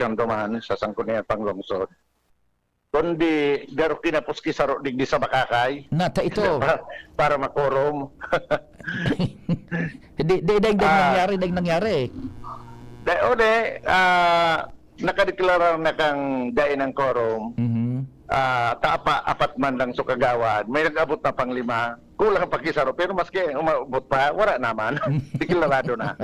siyang duman sa sangkunian panglungsod. Kundi garo kinapos kisaro digdi sa bakakay Nata ito. para makorom. Daig nangyari. Ode, nakadeklara na kang dain ng korom. Taapa apat man lang so kagawad. May nag-abot na pang 5. Kulang pa kisaro pero maski umabot pa wala naman. Deklarado na.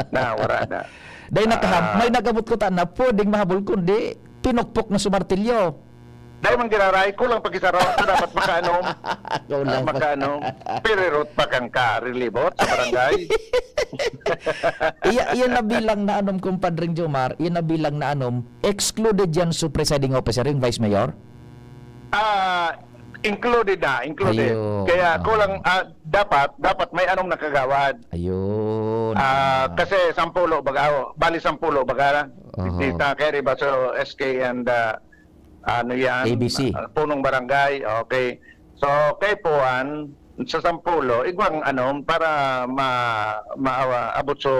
Wala na. May nagabot ko ta na pwedeng mahabol kundi pinukpok na sumartilyo. Dahil man giraray, kulang pa kisaro, dapat makaanom. Makaanom. Pirirot pa kang ka-relibot sa barangay. Iyan na bilang na anom, kumpadring Jomar, iyan na bilang na anom, excluded yan sa presiding officer, yung vice mayor? Included na, included. Ayun. Kaya kulang, dapat may anong nakagawad. Ayun. Kasi 10 baga, bali 10 baga. Tita Kerry ba so SK and ano yan? ABC. Punong barangay. Okay. So, kay Puan, sa 10, igwang ano, para maabot so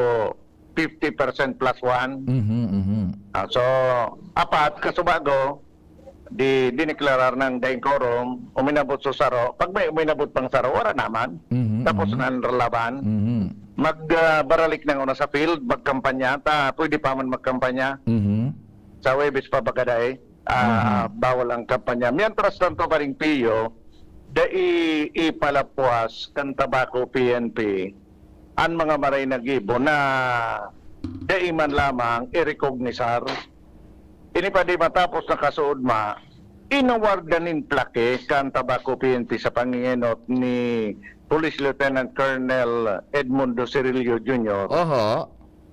50% plus 1. So, 4, kasubago, dineklarar ng daing korum, uminabot so saro. Pag may uminabot pang saro, wala naman. Tapos na laban. Magbaralik ng una sa field, magkampanya. Pwede pa man magkampanya. Sa Webis pa bagaday. Bawal ang kampanya. Mientras tanto pa rin piyo, ipalapuas kan tabako PNP ang mga maray na gibo na man lamang i-recognisar. Ini pa di matapos na kasuod inawardanin plake kan tabako PNP sa pangingenot ni Police Lieutenant Colonel Edmundo Cirillo Jr.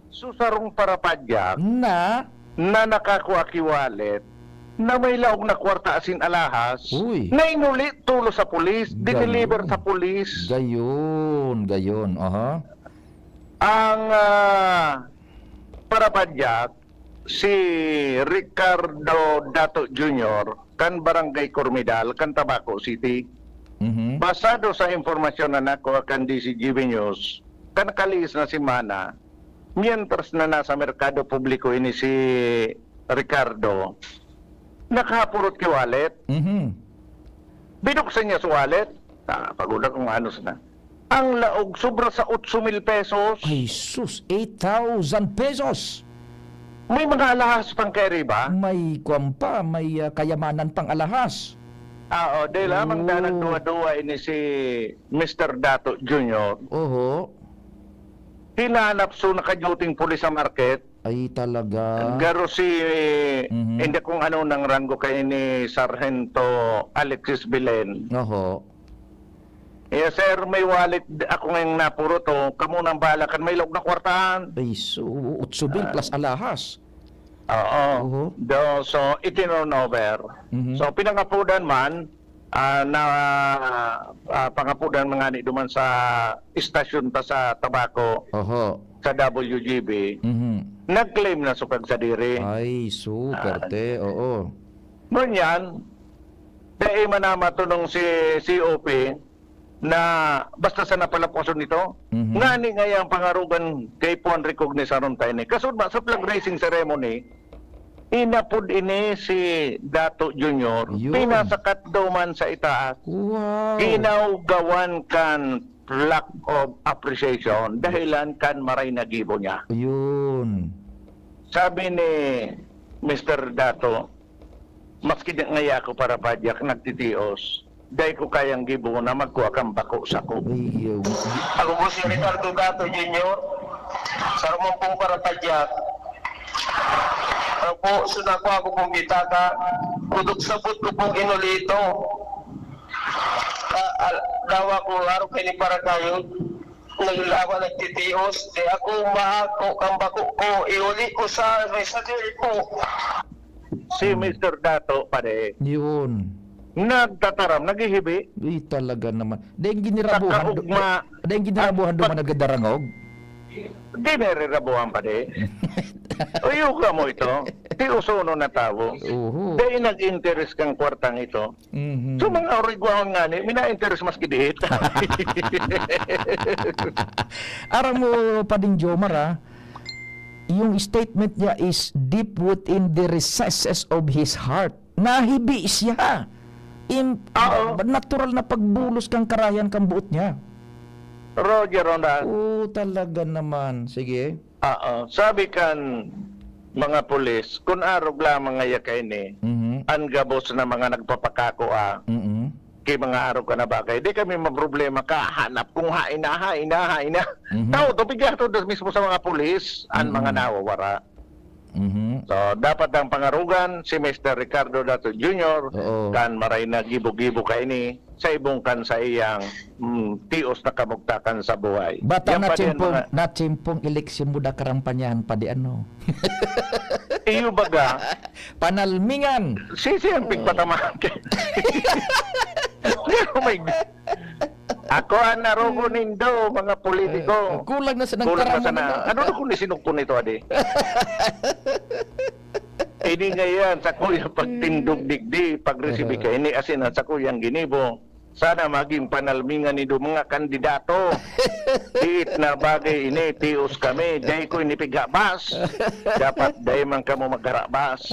Susarong parapadyak na nakakuha kiwalet na may laog na kwarta asin alahas. Na inuli tulo sa pulis, dineliver sa pulis. Gayon. Ang parapadyak si Ricardo Dato Jr. kan Barangay Cormidal, kan Tabaco City. Basado sa impormasyon na nakuha kan DCGV News, kan kalis na si Mana, mientras na nasa merkado publiko ini si Ricardo, nakapurot ki wallet. Binuksan niya sa wallet. Pagulat kung ano na. Ang laog sobra sa 8,000 pesos. Ay sus, 8,000 pesos. May mga alahas pang carry ba? May kwampa, may kayamanan pang alahas. Dahil lamang na nagduwa-duwa ini si Mr. Dato Jr. Hinanap so nakaduting pulis sa market. Ay talaga. Garo si hindi kung ano nang ranggo kay ni Sargento Alexis Belen. Sir, may wallet ako ngayong napuro to. Kamo nang balakan may log na kwartahan. Ay so 8,000 plus alahas. So itinurn over. So pinangapudan man na pangapudan mga ni duman sa istasyon pa sa Tabaco. Sa WGB. Nag-claim na sukag sa diri. Ay, super te. Ganyan, dahil manamatunong si COP na basta sa napalaposon nito, ngani ngayang pangarugan kay Puan recognisaron tayo ni. Kasud ba sa flag raising ceremony, inapod ini si Dato Jr. Pinasakat daw man sa itaas. Kinaugawan kan lack of appreciation dahilan kan maray na gibo niya. Sabi ni Mr. Dato, maski ngaya ako para padyak nagtitios, dahil ko kayang gibo na magkuha kang bako sa ko. Ako po si Ricardo Dato Jr. Sa rumong pong para padyak. Ako po, sunako ako pong bitaka, kudok sabot ko pong inulito. Dawa ko laro kayo para kayo naglawa nagtitios di ako mahako kang bako ko iuli ko sa resadil ko. Si Mr. Dato pare nagtataram nagihibi talaga naman dahil ginirabuhan duman nagadarangog. Di merirabuhan pa de. Uyo ka mo ito. Di usono na tao. Dahil nag-interest kang kwartang ito. So mga origwahon nga ni, mina-interest mas kidihit. Arang mo pa din Jomar yung statement niya is deep within the recesses of his heart. Nahibi siya. Natural na pagbulos kang karayan kang buot niya. Roger Ronda. Talaga naman. Sige. Sabi kan mga pulis, kung arog lamang nga yakay ni, ang gabos na mga nagpapakako kay mga araw ka na bagay, di kami maproblema ka, hanap kung hain na. Tao, tupigyan to mismo sa mga pulis, ang mga nawawara. So, dapat ang pangarugan, si Mr. Ricardo Dato Jr., kan maray na gibo-gibo ka ini, sa ibong kan sa iyang tios na kamugtakan sa buhay. Bata na tsimpong eleksyon mo da karampanyahan pa di ano. Iyo baga, Panalmingan. ang pigpatamahan kay. Oh my God. Ako ang narogo nindo, mga politiko. Kulang na sa Kulang nagkarama na. Ano na kung isinukon ito, adi? Ini ngayon, sa kuyang pagtindog digdi, pag-resibi ka ini, asin sa kuyang ginibo. Sana maging panalmingan nido mga kandidato. Tiit na bagay ini, tios kami. Dahil ko inipigabas. Dapat dahil man kamo magkarabas.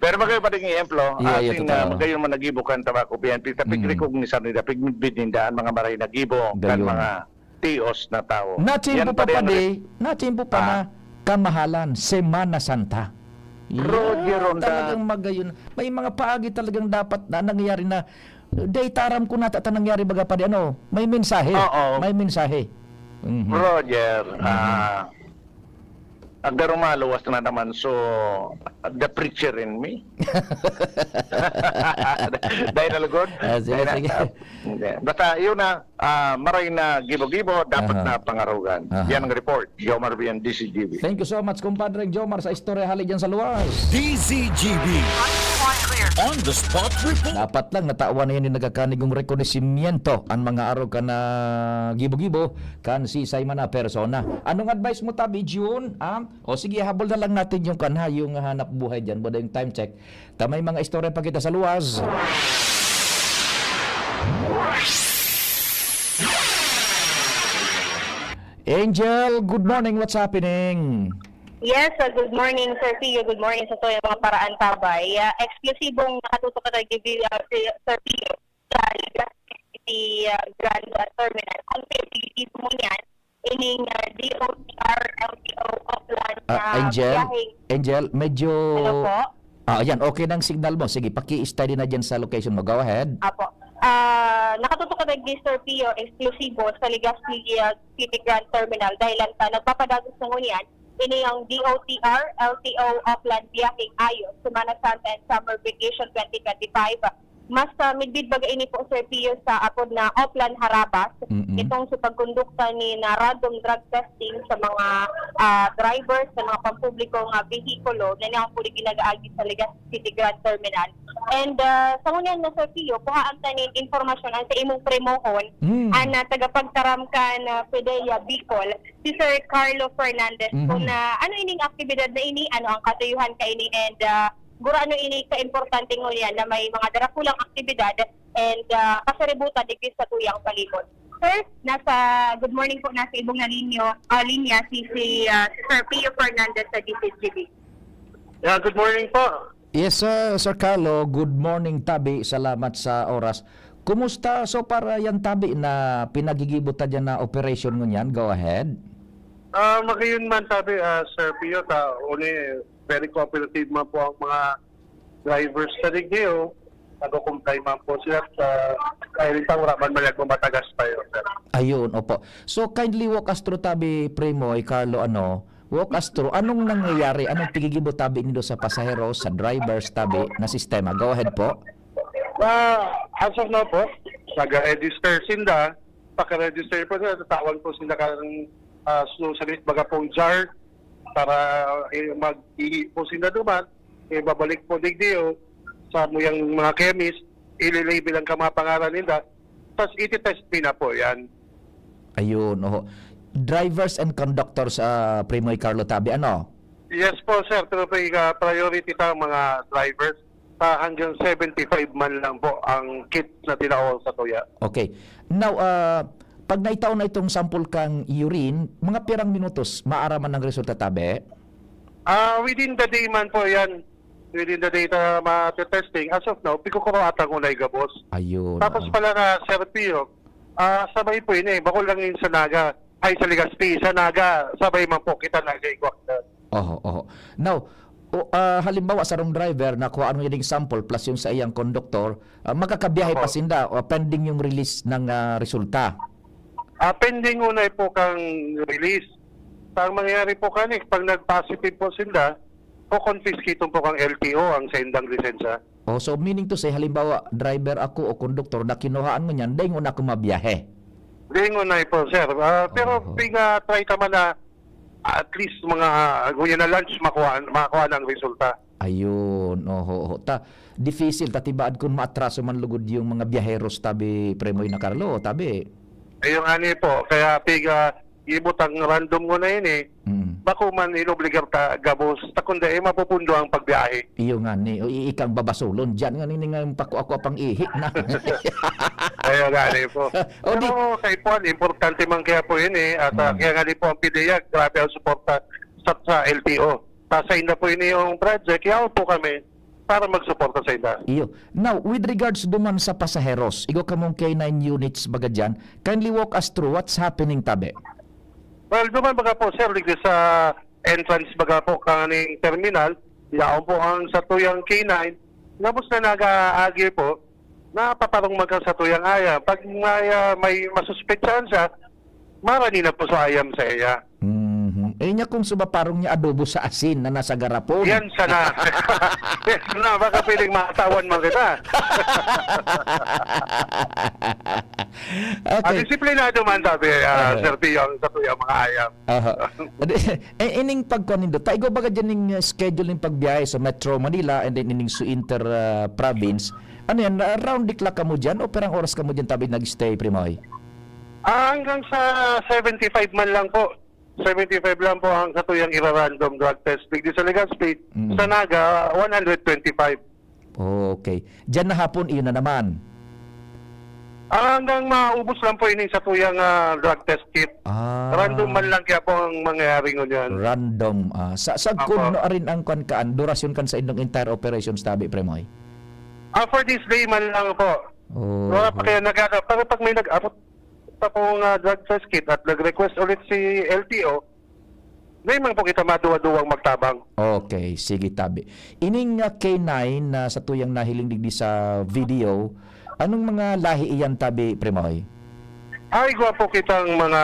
Pero magayon pa rin ehemplo, asin na magayon man nagibukan tabako PNP, tapig recognition nila, pigbidindaan mga maray nagibo, kan mga tios na tao. Natsimpo pa na kamahalan, Semana Santa. Roger Ronda. Talagang magayon. May mga paagi talagang dapat na nangyayari na daytaram ko nata nangyari baga pa di ano. May mensahe. May mensahe. Roger, agaro maluwas na naman, so the preacher in me. Dahil nalugod. Sige. Basta yun na, maray na gibo-gibo, dapat na pangarugan. Yan ang report. Jomar Bian, DCGB. Thank you so much, kumpadre Jomar, sa istorya halik dyan sa luwas. DCGB On the Spot Report. Dapat lang natawan na yan yung nagkakanigong rekonesimiento ang mga araw ka na gibo-gibo kan si Simon na persona. Anong advice mo tabi, June? O sige, habol na lang natin yung kanha, yung hanap buhay dyan. Bada yung time check. Tamay mga istorya pa kita sa luwas. Angel, good morning. What's happening? Yes, good morning, Sir Pio. Good morning sa to yung mga paraan tabay. Eksklusibong nakatutok ka tayo, Sir Pio, sa City Grand Terminal. Kung pwede mo yan, ining DOTR, LTO, Upland, Angel, medyo... Hello po? Yan, okay ng signal mo. Sige, paki-study na dyan sa location mo. Go ahead. Apo. Nakatutok ka tayo, Sir Pio, eksklusibo sa Legazpi City Grand Terminal dahil nagpapadagos ng unian ini ang DOTR, LTO, Upland, Biyahing, Ayos, Semana Santa and Summer Vacation 2025. Mas midbid baga ini po, Sir Pio, sa apod na Upland Harabas. Itong sa pagkondukta ni na random drug testing sa mga drivers, sa mga pampublikong vehikulo na niyang puli ginagaagi sa Legazpi City Grand Terminal. And sa ngunyan na, Sir Pio, kuhaan tanin informasyon ang sa imong premohon ang tagapagtaram ka na PDEA Bicol, si Sir Carlo Fernandez, kung ano ining aktibidad na ini, ano ang katuyuhan ka ini, and gura ano ini ka-importante ngunyan na may mga darakulang aktibidad and kasaributan digis sa tuyang palibot. Sir, good morning po, nasa ibong na linya si Sir Pio Fernandez sa DCGB. Yeah, good morning po. Yes, Sir Carlo. Good morning, Tabi. Salamat sa oras. Kumusta so para yan, Tabi, na pinagigibutan dyan na operation mo yan? Go ahead. Magayon man sabi, Sir Pio, very cooperative man po ang mga drivers sa Digdeo. Nag-comply man po sila sa kahit ang raman malag matagas pa yun, sir. Ayun, opo. So kindly walk us through, Tabi, Primoy, Carlo, walk us through. Anong nangyayari? Anong tigigibot, Tabi, nido sa pasahero, sa drivers, Tabi, na sistema? Go ahead po. As of now po, nag-register sila, pagka-register po sila, tatawag po sila karang susunod baga pong jar para mag-ihi po sila duman, babalik po Digdeo sa muyang mga chemist, ililabel ang kamapangalan nila, tapos iti-test na po yan. Ayun, oho. Drivers and conductors, Primoy, Carlo, Tabi, ano? Yes po, sir. Pero priority sa mga drivers. Hanggang 75 man lang po ang kit na tinawag sa tuya. Okay. Now, pag naitaw na itong sample kang urine, mga pirang minutos, maaraman ng resulta tabi? Within the day man po yan. Within the day na matitesting. As of now, pikukuro atang unay gabos. Ayun. Tapos pala na Sir Pio, sabay po yun bakul lang yun sa Naga. Ay, sa Legazpi, sa Naga, sabay man po kita Naga igwak na. Oho. Now, halimbawa sa rong driver na kung ano yung sample plus yung sa iyang conductor, magkakabiyahe pa sinda o pending yung release ng resulta. Pending unay po kang release. Ang mangyayari po kanik, pag nag-positive po sila, o confiscate po kang LTO ang sendang lisensya. Oh, so meaning to say, halimbawa, driver ako o conductor na kinuhaan mo niyan, dahil mo na ako mabiyahe. Dingon na po, sir. Pero try ka man na at least mga guya na lunch makuha ng resulta. Ayun, oho. Difficile, tatibaad kung maatraso man lugod yung mga biyaheros tabi Premoy na Carlo, tabi. Yung ani po, kaya ibutang random ko na yun Bako man inobligar ta gabos, takunda mapupundo ang pagbiyahe. Iyo nga ni, ikang babasulon, dyan nga ni nga yung ako pang ihi na. Kaya gani po. Pero kay po, importante man kaya po yun at kaya nga po ang PDEA, grabe ang suporta sa LTO. Pasain na po yun yung project, kaya po kami para magsuporta sa ina. Iyo. Now, with regards duman sa pasaheros, igo kamong K9 units baga dyan, kindly walk us through what's happening tabi. Well, duman baga po, sir, ligdi sa entrance baga po kaning terminal, yaon po ang satuyang K9, nabos na nag-aagi po, napaparong magka satuyang aya. Pag may masuspetsahan siya, marani na po sa ayam sa iya. Eh niya kung sumaparong niya adobo sa asin na nasa garapon. Yan sana. Yes, na, baka pwedeng matawan man kita. Okay. Disiplinado man sabi, Sir Pio, ang satuyang mga ayam. Ining pagkanindo, taigo baga dyan yung schedule ng pagbiyahe sa Metro Manila and then ining su inter province. Ano yan, round the clock ka mo dyan o perang oras ka mo dyan tabi nag-stay, Primoy? Hanggang sa 75 man lang po. 75 lang po ang satuyang ira-random drug test. Bigdi sa Legazpi, sa Naga, 125. Okay. Diyan na hapon, iyon na naman. Hanggang maubos lang po yun sa tuyang drug test kit. Random man lang kaya po ang mangyayari ngunyan. Random. Sa kun no rin ang kan durasyon kan sa indong entire operations tabi Premoy. For this day man lang po. Wala pa kaya pero pag may nag-abot pa pong drug test kit at nag-request ulit si LTO, may man po kita maduwa-duwang magtabang. Okay, sige tabi. Ining K9 na sa tuyang nahiling digdi sa video, anong mga lahi iyan tabi Premoy? Ay, gwapo kitang mga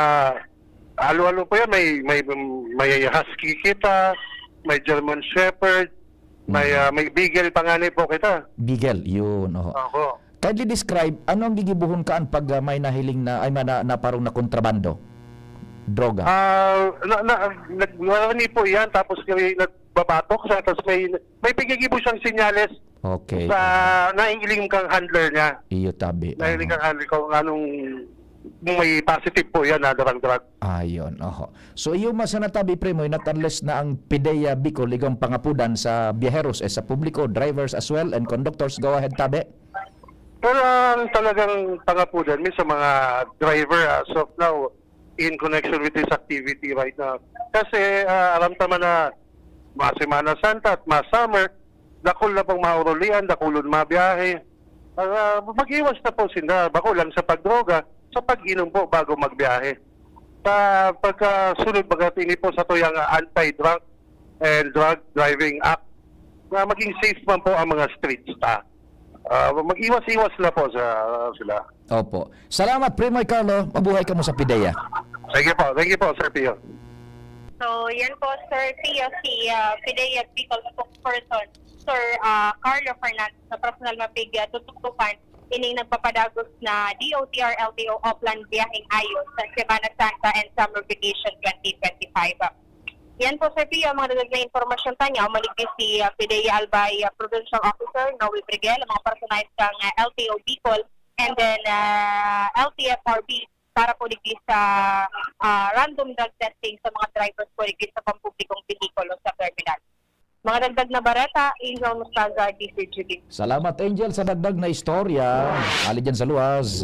alo-alo po yan. May husky kita, may German Shepherd, may Beagle panganay po kita. Beagle, yun. Ako. Kindly describe, ano ang gigibuhon kaan pag may nahiling na, naparong na kontrabando? Droga. Nagmarani po yan, tapos nagbabatok siya, tapos may pigigibo siyang sinyales. Okay. Sa naiiling kang handler niya. Iyo tabi. Naiiling kang handler kung anong may positive po yan na drug. Ayun, So iyo masanatabi Premoy not unless na ang PDEA Bicol igong pangapudan sa biyaheros sa publiko, drivers as well and conductors. Go ahead tabi. Pero ang talagang pangapudan sa mga driver as of now in connection with this activity right now. Kasi alam tama na mga Semana Santa at mga summer, dakol na pong maurulian, dakulon mabiyahe. Mag-iwas na po sila, bako lang sa pagdroga, sa pag-inom po bago magbiyahe. Pagkasunod bagatini po sa tuyang Anti-Drunk and Drug Driving Act, na maging safe man po ang mga street staff. Mag-iwas-iwas na po sila. Opo. Salamat Premoy Carlo, mabuhay ka mo sa PDEA. Thank you po, Sir Pio. So, yan po, Sir Pio, si PDEA Bicol spokesperson, Sir Carlo Fernandez, na personal mapigya, tutuktukan, ining nagpapadagos na DOTR LTO Oplan biyaheng ayon sa Semana Santa and Summer Vacation 2025. Yan po, Sir Pio, mga dadag na informasyon tanya, umaligay si PDEA Albay Provincial Officer, Noe Brigel, mga personalis kang LTO Bicol, and then LTFRB, para po ligay sa random drug testing sa mga drivers po ligay sa pampublikong behikulo sa terminal. Mga dagdag na barata, Angel Mustaza, DCGB. Salamat Angel sa dagdag na istorya. Ali dyan sa luwas.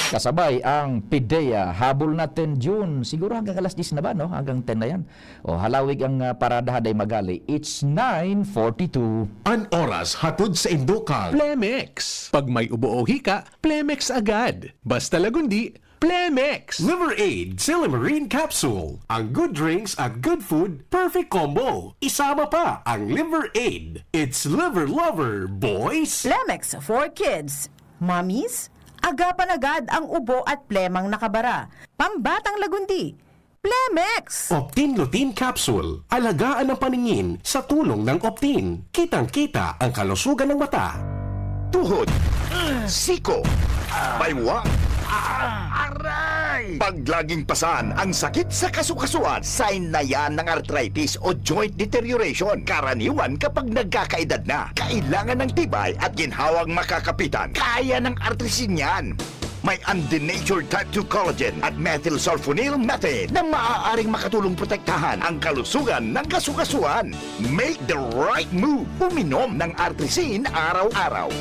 Kasabay ang PIDEA. Habol natin June. Siguro hanggang alas 10 na ba, no? Hanggang 10 na yan. O, halawig ang parada haday magali. It's 9:42. An oras hatod sa Indokal. Plemex. Pag may ubo o hika, Plemex agad. Basta lagundi, Plemex. Liver Aid Silimarine Capsule. Ang good drinks at good food, perfect combo. Isama pa ang Liver Aid. It's liver lover, boys. Plemex for kids. Mommies, agapan agad ang ubo at plemang nakabara. Pambatang lagundi. Plemex! Optin Lutein Capsule. Alagaan ang paningin sa tulong ng Optin. Kitang-kita ang kalusugan ng mata. Tuhod, siko, baywa, aray! Pag laging pasan ang sakit sa kasukasuan, sign na yan ng arthritis o joint deterioration. Karaniwan kapag nagkakaedad na, kailangan ng tibay at ginhawang makakapitan. Kaya ng artrisin yan. May undenatured type 2 collagen at methylsulfonyl methane na maaaring makatulong protektahan ang kalusugan ng kasukasuan. Make the right move. Uminom ng artrisin araw-araw.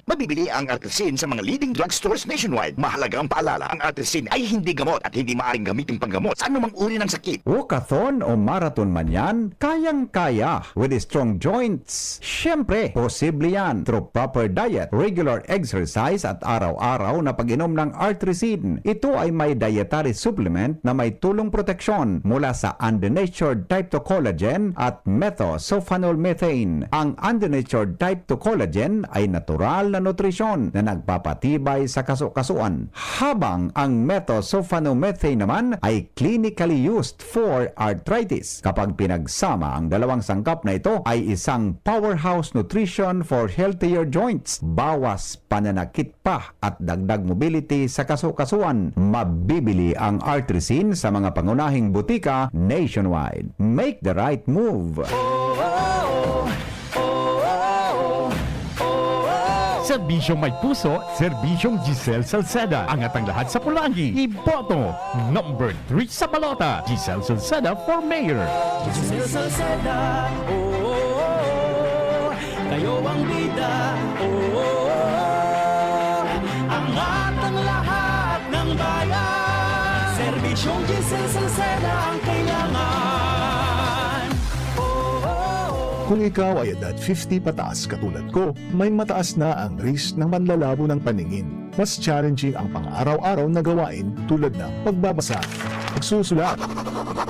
Mabibili ang artrisin sa mga leading drugstores nationwide. Mahalaga ang paalala, ang artrisin ay hindi gamot at hindi maaaring gamiting panggamot sa anumang uri ng sakit. Walkathon o marathon man yan, kayang-kaya with strong joints. Siyempre, posible yan through proper diet, regular exercise at araw-araw na pag-inom ng artrisin. Ito ay may dietary supplement na may tulong proteksyon mula sa undenatured type 2 collagen at methylsulfonylmethane. Ang undenatured type 2 collagen ay natural na nutrisyon na nagpapatibay sa kasukasuan, habang ang methylsulfonylmethane naman ay clinically used for arthritis. Kapag pinagsama ang dalawang sangkap na ito ay isang powerhouse nutrition for healthier joints. Bawas pananakit pa at dagdag mobility sa kasukasuan. Mabibili ang artrisin sa mga pangunahing butika nationwide. Make the right move. Serbisyong may puso, Serbisyong Giselle Salceda. Angat ang lahat sa Pulangi. Iboto. Number 3 sa balota. Giselle Salceda for mayor. Giselle Salceda, kayo ang bida, angat ang lahat ng bayan. Serbisyong Giselle Salceda ang kailangan. Kung ikaw ay edad 50 pataas katulad ko, may mataas na ang risk ng manlalabo ng paningin. Mas challenging ang pang-araw-araw na gawain tulad ng pagbabasa, pagsusulat,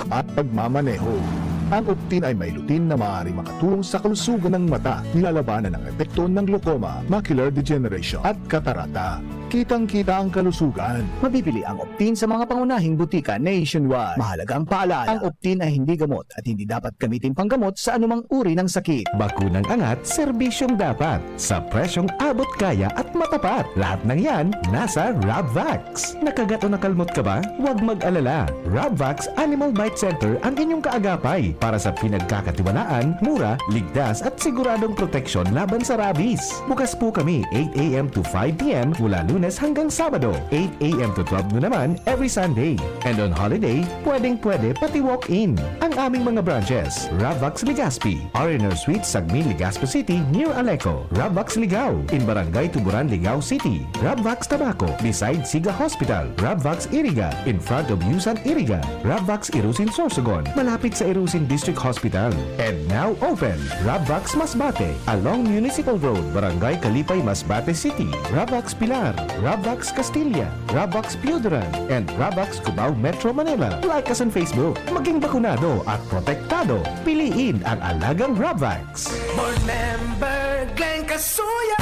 at pagmamaneho. Ang Optin ay may lutein na maaaring makatulong sa kalusugan ng mata, nilalabanan ang epekto ng glaucoma, macular degeneration at katarata. Kitang-kita ang kalusugan. Mabibili ang Optin sa mga pangunahing butika nationwide. Mahalaga ang paalala, ang Optin ay hindi gamot at hindi dapat gamitin panggamot sa anumang uri ng sakit. Bakunang angat, serbisyong dapat. Sa presyong abot kaya at matapat. Lahat ng yan, nasa Rabvax. Nakagat o nakalmot ka ba? Huwag mag-alala. Rabvax Animal Bite Center ang inyong kaagapay para sa pinagkakatiwalaan, mura, ligtas at siguradong proteksyon laban sa rabies. Bukas po kami 8 a.m. to 5 p.m. mula Lunes hanggang Sabado, 8 a.m. to 12 noon naman every Sunday. And on holiday, pwedeng-pwede pati walk-in. Ang aming mga branches, Rabvax Legazpi, RNR Suite, Sagmin, Legazpi City, near Aleco, Rabvax Ligao, in Barangay Tuburan, Ligao City, Rabvax Tabaco, beside Siga Hospital, Rabvax Iriga, in front of Yusan Iriga, Rabvax Irusin Sorsogon, malapit sa Irusin District Hospital. And now open, Rabvax Masbate, along Municipal Road, Barangay Kalipay, Masbate City, Rabvax Pilar, Rabvax Castilla, Rabvax Piudaran, and Rabvax Cubao Metro Manila. Like us on Facebook. Maging bakunado at protektado. Piliin ang alagang Rabvax. Board member Glenn Casuya.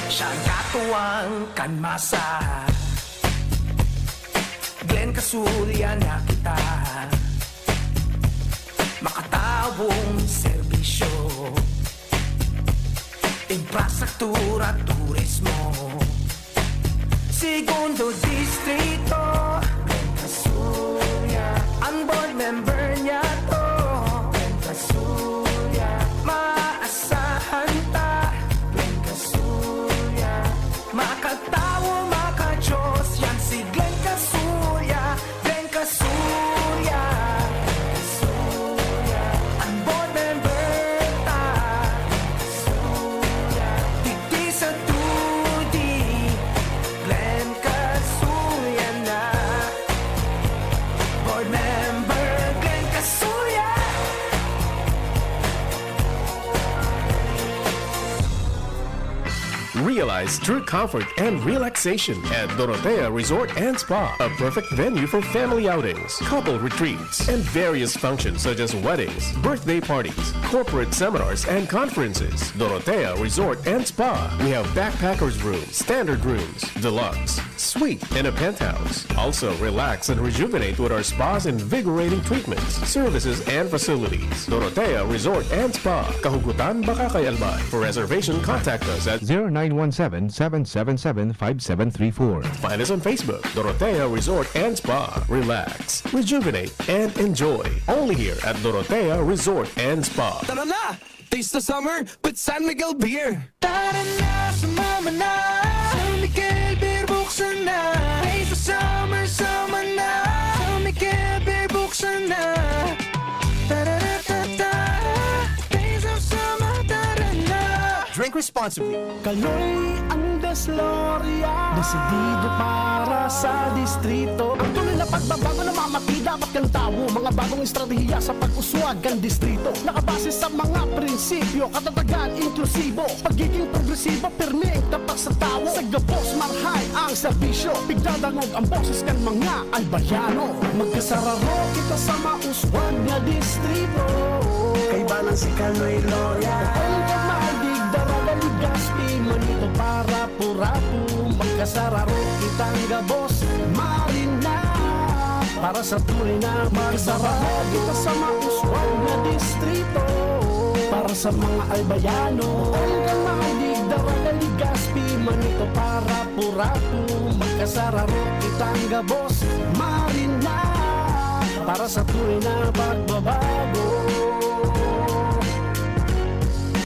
Siyang katuwang kanmasa, Glenn Casuya na kita. Makatawong serbisyo, infrastruktura, turismo, segundo distrito, Glenn Casuya. Ang board member niya to, Glenn Casuya. Maasahan ta, Glenn Casuya. Makatawo, makajos, yan si Glenn Casuya, Glenn Casuya. Realize true comfort and relaxation at Dorotea Resort and Spa, a perfect venue for family outings, couple retreats, and various functions such as weddings, birthday parties, corporate seminars, and conferences. Dorotea Resort and Spa. We have backpackers rooms, standard rooms, deluxe, suite, and a penthouse. Also, relax and rejuvenate with our spa's invigorating treatments, services, and facilities. Dorotea Resort and Spa, Kahugutan, Bakakay, Albay. For reservation, contact us at 0917-777-5734. Find us on Facebook, Dorotea Resort and Spa. Relax, rejuvenate, and enjoy. Only here at Dorotea Resort and Spa. Tara na! Taste the summer with San Miguel Beer! Tara na, sumama na! San Miguel Beer, buksan na! Taste the summer, sama na! San Miguel Beer, buksan na! Tara-ra-ta-ta! Taste of summer, tara na! Drink responsibly. Kaloy ang Desloria, desidido para sa distrito. Ang tuloy na pagbabago na mamati, dapat kang tawo. Mga bagong estratehiya sa pag-uswag ang distrito. Nakabase sa mga prinsipyo, katatagan, inklusibo. Pagiging progresibo, pirmi, tapat sa tao. Sa gabos, marhay ang serbisyo. Pigdadangog ang boses kan mga albayano. Magkasararo kita sa mauswag na distrito. Kay balang si Kaloy Loria. Ang kamahal Daraga Ligaspi, manito para purapu. Magkasararo kitang gabos, marina. Para sa tunay na magsararo kita sa mauswag na distrito. Para sa mga albayano, ang kamahalig Daraga Ligaspi, manito para purapu. Magkasararo kitang gabos, marina. Para sa tunay na pagbabago.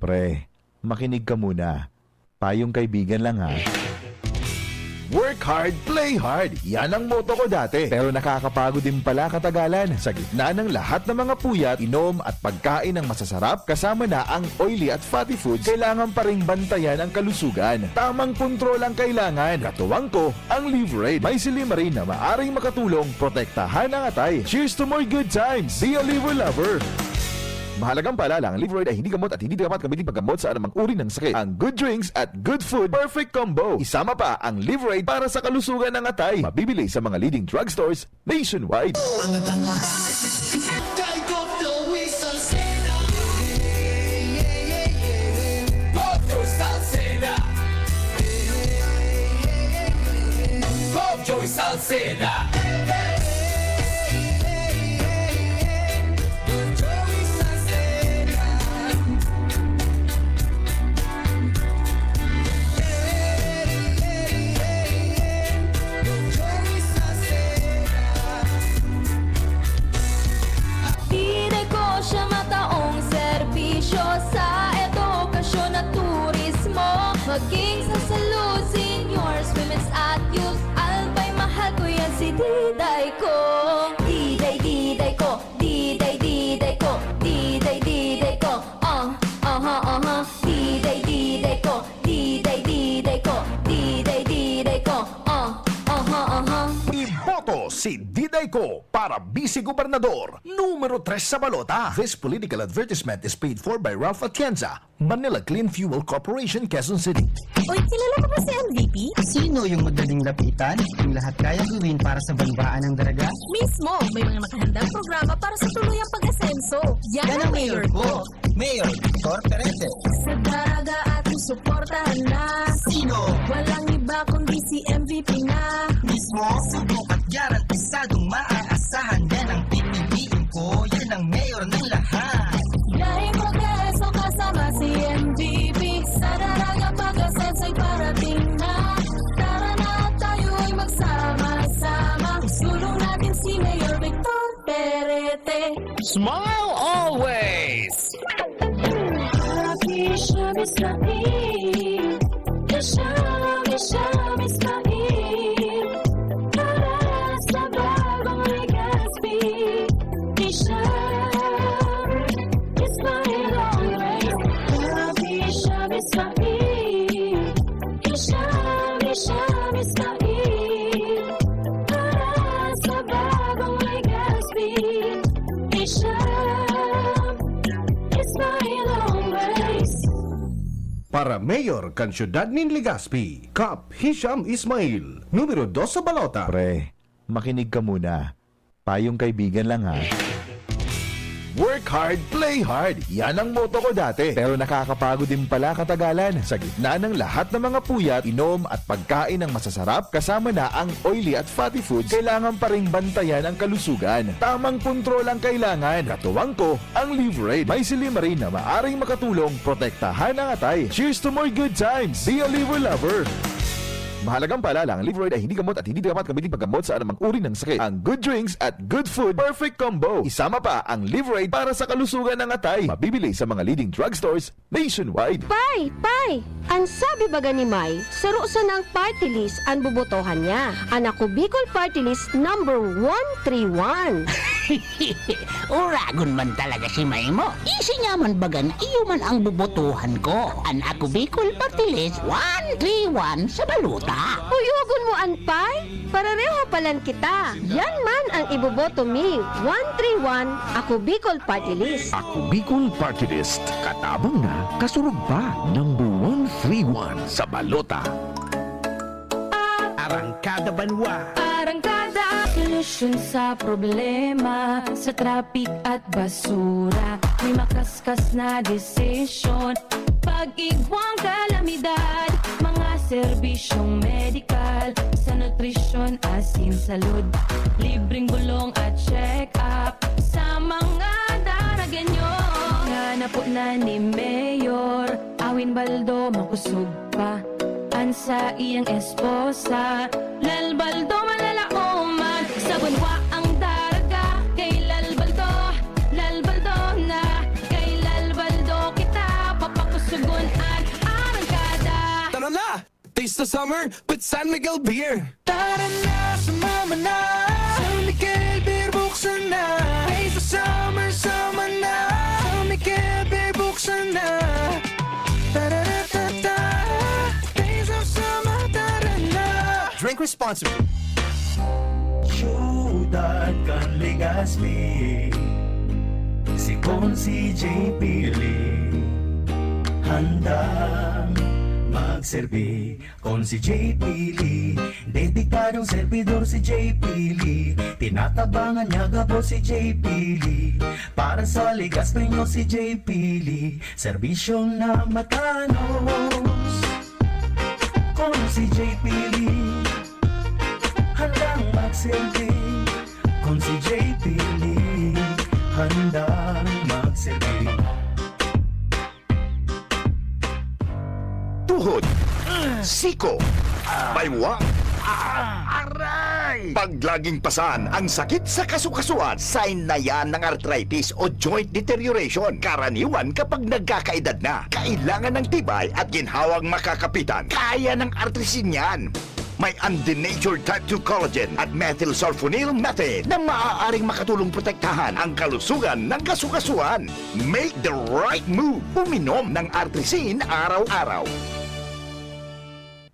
Pre, makinig ka muna. Payong kaibigan lang ha. Work hard, play hard. Yan ang motto ko dati. Pero nakakapagod din pala katagalan. Sa gitna ng lahat ng mga puyat, inom at pagkain ng masasarap, kasama na ang oily at fatty foods, kailangan pa ring bantayan ang kalusugan. Tamang kontrol ang kailangan. Katuwang ko, ang Live-Rate. May silimarin na maaring makatulong, protektahan ang atay. Cheers to more good times. Be a liver lover. Mahalagang paalala, ang Live-Rate ay hindi gamot at hindi dapat gamitin paggamot sa anumang uri ng sakit. Ang good drinks at good food, perfect combo. Isama pa ang Live-Rate para sa kalusugan ng atay. Mabibili sa mga leading drugstores nationwide. Pinay ko siya mataong serbisyo sa edukasyon at turismo. Maging sa salud, seniors, women's at youth. Albay, mahal ko yan si Diday ko. Diday, Diday ko. Diday, Diday ko. Diday, Diday ko. Diday, Diday ko. Diday, Diday ko. Diday, Diday ko. Iboto si Diday Ko para vice-gobernador, numero 3 sa balota. This political advertisement is paid for by Ralph Atienza, Manila Clean Fuel Corporation, Quezon City. Uy, kilala ko ba si MVP? Sino yung madaling lapitan? Yung lahat kaya gawin para sa banbaan ng daraga? Mismo, may mga nakahandang programa para sa tuluyang pag-asenso. Yan ang mayor ko. Mayor Victor Perete. Sa daraga ating suportahan na. Sino? Walang iba kundi si MVP na. Mismo, subok at garantisadong maaasahan. Yan ang pipiliin ko. Yan ang mayor ng lahat. Dahil progreso kasama si MVP. Sa daraga pag-asenso'y parating na. Tara na tayo'y magsama-sama. Sulong natin si Mayor Victor Perete. Smile always! Happy Shab Israel. Shab Israel. Para sa bagong Legazpi. Shab Israel always. Happy Shab Israel. Shab Israel. Para sa bagong Legazpi. Shab Israel always. Para mayor kan siyudad nin Legazpi, Kap Hisham Ismail, numero 2 sa balota. Pre, makinig ka muna. Payong kaibigan lang ha. Work hard, play hard. Yan ang motto ko dati. Pero nakakapagod din pala katagalan. Sa gitna ng lahat ng mga puyat, inom at pagkain ng masasarap, kasama na ang oily at fatty foods, kailangan pa ring bantayan ang kalusugan. Tamang kontrol ang kailangan. Katuwang ko, ang Liverade. May silimarin na maaring makatulong protektahan ang atay. Cheers to more good times. Be a liver lover. Mahalagang paalala, ang Liverade ay hindi gamot at hindi dapat gamitin paggamot sa anumang uri ng sakit. Ang good drinks at good food, perfect combo. Isama pa ang Liverade para sa kalusugan ng atay. Mabibili sa mga leading drugstores nationwide. Pai, ang sabi baga ni May, sarusa ng party list ang bubotohan niya. Anak ko Bicol Party List number 131. Uragon man talaga si May mo. Isi nga man baga na iyo man ang bubotohan ko. Anak ko Bicol Party List 131 sa baluta. Uyugon mo an Pai? Parareho palan kita. Yan man ang iboboto mi. 131, ako Bicol Party List. Ako Bicol Party List. Katabang na, kasurog pa. Number 131 sa balota. Arangkada Banwa. Arangkada, solusyon sa problema, sa traffic at basura. May makaskas na desisyon, pag-igwang kalamidad, mga serbisyong medical, sa nutrisyon, asin, salud, libreng bulong at check-up, sa mga daraganyo. Nga na po na ni Mayor, Awin Baldo, makusog pa, ansa iyang esposa, lalbaldo malalaoman, sa bunwa ang daraga, kay lalbaldo na, kay lalbaldo kita, papakusugon at arangkada. Tara na! Taste the summer with San Miguel Beer. Tara na, sumama na. San Miguel Beer, buksan na. Taste the summer, sama na. San Miguel Beer, buksan na. Tara-ra-ta-ta. Taste of summer, tara na. Drink responsibly. Siyudad kan Legazpi, si Consi JP handang magserbi. Consi JP dedikadong servidor si JP tinatabangan niya gabo si JP para sa Legazpi nyo si JP serbisyong na matanos. Consi JP handang magsilbi. Kung si JP handang magsilbi. Tuhod, siko, baywa, aray! Paglaging pasan ang sakit sa kasukasuan, sign na yan ng arthritis o joint deterioration. Karaniwan kapag nagkakaedad na, kailangan ng tibay at ginhawang makakapitan. Kaya ng artrisin yan. May undenatured type 2 collagen at methylsulfonyl methane na maaaring makatulong protektahan ang kalusugan ng kasukasuan. Make the right move. Uminom ng Artrisin araw-araw.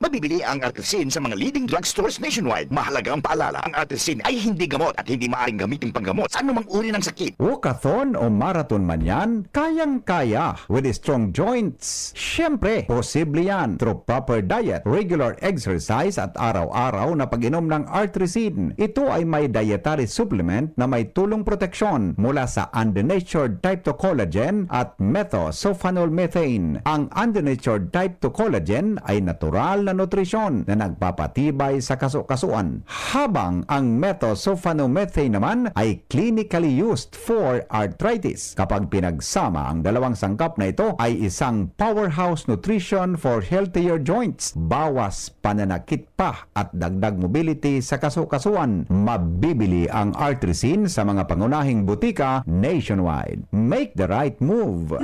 Mabibili ang Artrisin sa mga leading drugstores nationwide. Mahalaga ang paalala, ang Artrisin ay hindi gamot at hindi maaaring gamitin panggamot sa anumang uri ng sakit. Walkathon o marathon man yan, kayang-kaya with strong joints. Siyempre, posible yan through proper diet, regular exercise at araw-araw na pag-inom ng Artrisin. Ito ay may dietary supplement na may tulong proteksyon mula sa undenatured type 2 collagen at methylsulfonylmethane. Ang undenatured type 2 collagen ay natural na nutrisyon na nagpapatibay sa kasukasuan, habang ang methylsulfonylmethane naman ay clinically used for arthritis. Kapag pinagsama ang dalawang sangkap na ito ay isang powerhouse nutrition for healthier joints, bawas pananakit pa at dagdag mobility sa kasukasuan. Mabibili ang Artrisin sa mga pangunahing butika nationwide. Make the right move.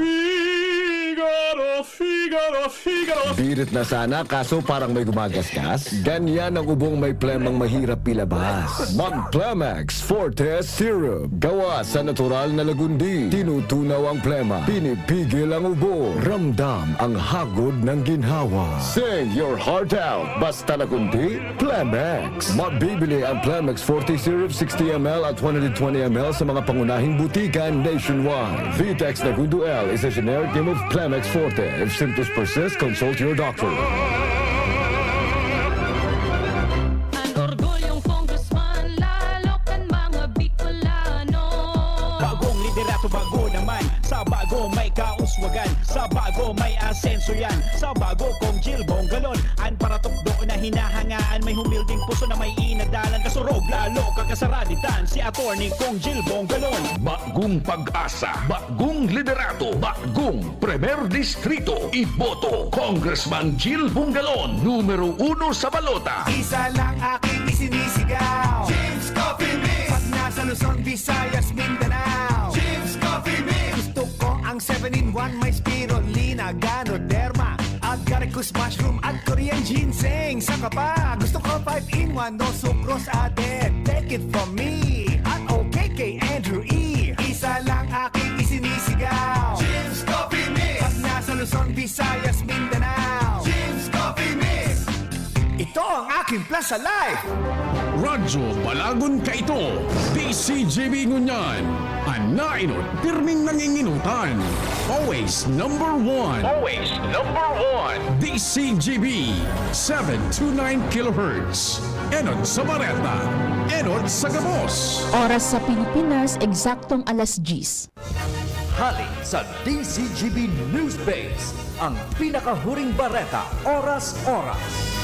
Birit na sana, kaso parang may gumagasgas. Ganyan ang ubong may plemang mahirap ilabas. Mag-Plemex Forte Syrup. Gawa sa natural na lagundi. Tinutunaw ang plema. Pinipigil ang ubo. Ramdam ang hagod ng ginhawa. Sing your heart out. Basta lagundi, Plemex. Mabibili ang Plemex Forte Syrup 60ml at 120ml sa mga pangunahing butika nationwide. Vitex Nagundo L is a generic name of Plemex Forte. Norte. If symptoms persist, consult your doctor. Ang orgulyong congressman, lalo kan mga Bicolano. Bagong liderato, bago naman. Sa bago may kauswagan. Sa bago may asenso yan. Sa bago kong Jill Bongalon. An para tukdo na hinahangaan. May humilding puso na may inadalan. Kasurog lalo kakasaraditan. Si attorney kong Jill Bongalon. Bagong pag-asa, bagong liderato, bagong Premier Distrito. Iboto, Congressman Jill Bungalon, numero 1 sa balota. Isa lang aking isinisigaw. James Coffee Mix. Pag nasa Luzon, Visayas, Mindanao. James Coffee Mix. Gusto ko ang 7-in-1. May spirulina, ganoderma, agaricus mushroom at Korean ginseng. Saka pa, gusto ko 5-in-1. No sucrose added. Take it from me. At okay kay Andrew E. Isa lang aking isinisigaw. James Coffee Mix. Pag nasa Luzon, Visayas, Mindanao. James Coffee Mix. Ito ang aking plus sa life. Radyo Balagon ka ito. DCGB Ngunyan. Anainot, pirming nanginginutan. Always number 1. Always number 1. DCGB 729 kHz. Enod sa Bareta. Enod sa Gabos. Oras sa Pilipinas, eksaktong alas 10. Hali sa DCGB News Base, ang pinakahuring bareta, oras-oras.